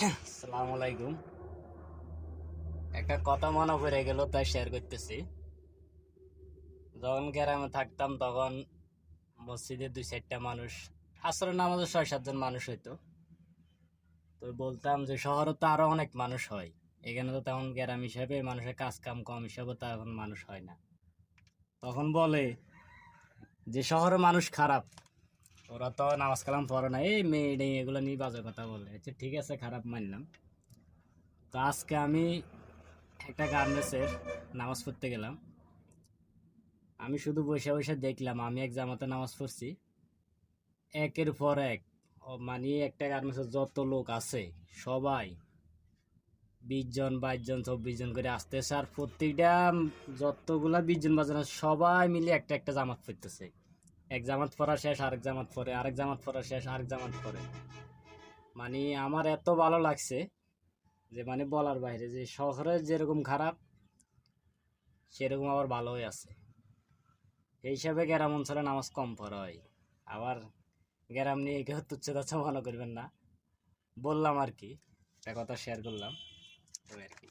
আসসালামু আলাইকুম। একটা কথা মনে পড়ে গেল, তাই শেয়ার করতেছি। যখন গ্রামে থাকতাম তখন মসজিদে দুই চারটা মানুষ, আসরের নামাজে 6-7 জন মানুষ হইতো। তো বলতাম যে শহরে তো আরো অনেক মানুষ হয়, এখানে তো তেমন গ্রাম হিসাবে মানুষের কাজ কাম কম হিসাবে তো এখন মানুষ হয় না। তখন বলে যে শহরে মানুষ খারাপ, ওরা তো নামাজ কালাম পড়ে না, এই মেয়ে এগুলো নিয়ে বাজে কথা বলে। আচ্ছা ঠিক আছে, খারাপ মানলাম। তো আজকে আমি একটা গার্মেন্টসের নামাজ পড়তে গেলাম। আমি শুধু বসে বসে দেখলাম, আমি এক জামাতে নামাজ পড়ছি, একের পর এক। মানে একটা গার্মেন্টসে যত লোক আছে সবাই 20 জন 22 জন 24 জন করে আসতেছে, আর প্রত্যেকটা যতগুলা 20 জন 22 জন আছে, সবাই মিলে একটা একটা জামাত পড়তেছে। এক জামাত পড়া শেষ আরেক জামাত পড়ে, আরেক জামাত পড়া শেষ আরেক জামাত পড়ে। মানে আমার এত ভালো লাগছে যে মানে বলার বাইরে, যে শহরে যেরকম খারাপ সেরকম আবার ভালোই আছে। এই হিসাবে গ্রাম অঞ্চলে নামাজ কম পড়া হয়। আবার গ্রাম নিয়ে কেউ তুচ্ছ তাচ্ছ মনে করবেন না, বললাম আর কি, একটা কথা শেয়ার করলাম, ওই আর কি।